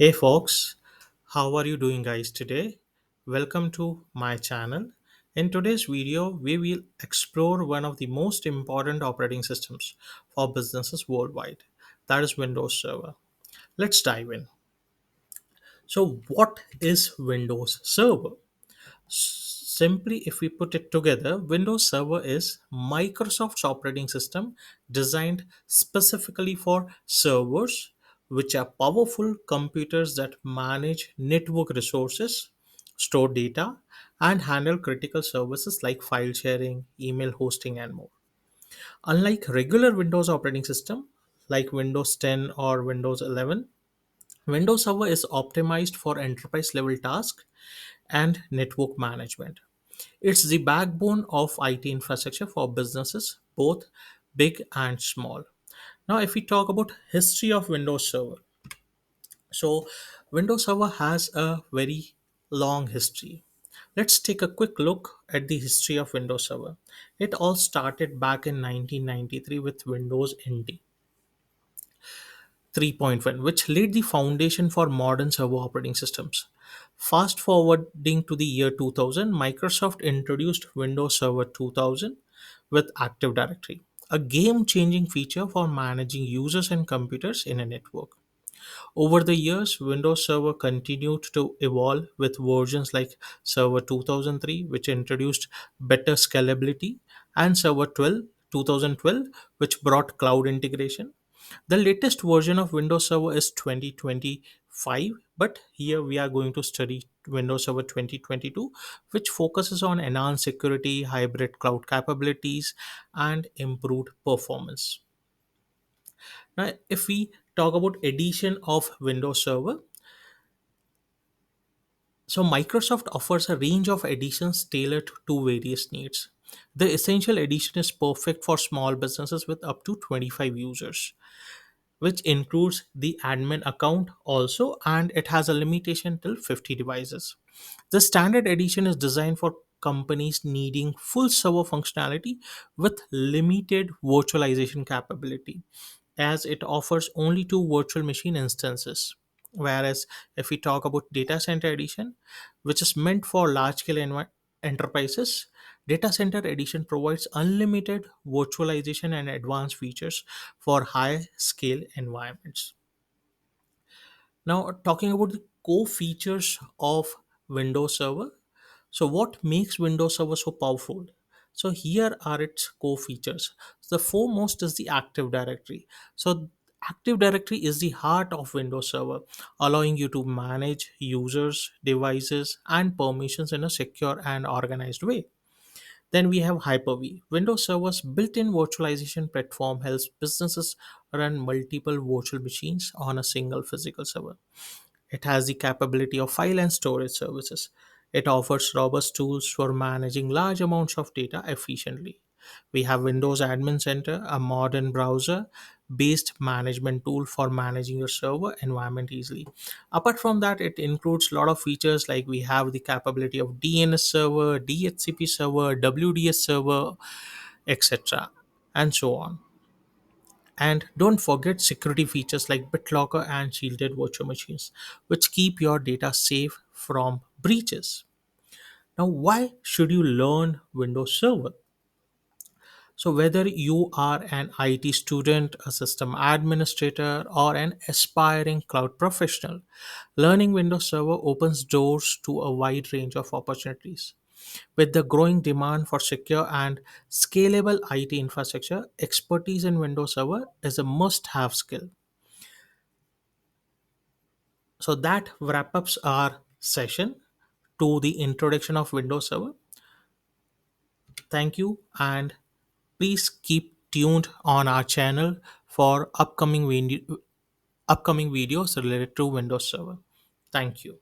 Hey folks, how are you doing guys today? Welcome to my channel. In today's video, we will explore one of the most important operating systems for businesses worldwide, that is Windows Server. Let's dive in. So, what is Windows Server? Simply, if we put it together, Windows Server is Microsoft's operating system designed specifically for servers, which are powerful computers that manage network resources, store data, and handle critical services like file sharing, email hosting, and more. Unlike regular Windows operating system like Windows 10 or Windows 11, Windows Server is optimized for enterprise level tasks and network management. It's the backbone of IT infrastructure for businesses, both big and small. Now, if we talk about history of Windows Server, so Windows Server has a very long history. Let's take a quick look at the history of Windows Server. It all started back in 1993 with Windows NT 3.1, which laid the foundation for modern server operating systems. Fast forwarding to the year 2000, Microsoft introduced Windows Server 2000 with Active Directory, a game changing feature for managing users and computers in a network. Over the years, Windows Server continued to evolve with versions like Server 2003, which introduced better scalability, and Server 2012, which brought cloud integration. The latest version of Windows Server is 2025, but here we are going to study Windows Server 2022, which focuses on enhanced security, hybrid cloud capabilities, and improved performance. Now, if we talk about edition of Windows Server, so Microsoft offers a range of editions tailored to various needs. The Essential Edition is perfect for small businesses with up to 25 users, which includes the admin account also, and it has a limitation till 50 devices. The Standard Edition is designed for companies needing full server functionality with limited virtualization capability, as it offers only two virtual machine instances. Whereas, if we talk about Data Center Edition, which is meant for large scale enterprises, Data Center Edition provides unlimited virtualization and advanced features for high scale environments. Now, talking about the core features of Windows Server. So, what makes Windows Server so powerful? So, here are its core features. The foremost is the Active Directory. So, Active Directory is the heart of Windows Server, allowing you to manage users, devices, and permissions in a secure and organized way. Then we have Hyper-V. Windows Server's built-in virtualization platform helps businesses run multiple virtual machines on a single physical server. It has the capability of file and storage services. It offers robust tools for managing large amounts of data efficiently. We have Windows Admin Center, a modern browser based management tool for managing your server environment easily. Apart from that, it includes a lot of features like we have the capability of DNS server, DHCP server, WDS server, etc., and so on. And don't forget security features like BitLocker and shielded virtual machines, which keep your data safe from breaches. Now, why should you learn Windows Server? So, whether you are an IT student, a system administrator, or an aspiring cloud professional, learning Windows Server opens doors to a wide range of opportunities. With the growing demand for secure and scalable IT infrastructure, expertise in Windows Server is a must have skill. So that wrap ups our session to the introduction of Windows Server. Thank you, and please keep tuned on our channel for upcoming videos related to Windows Server. Thank you.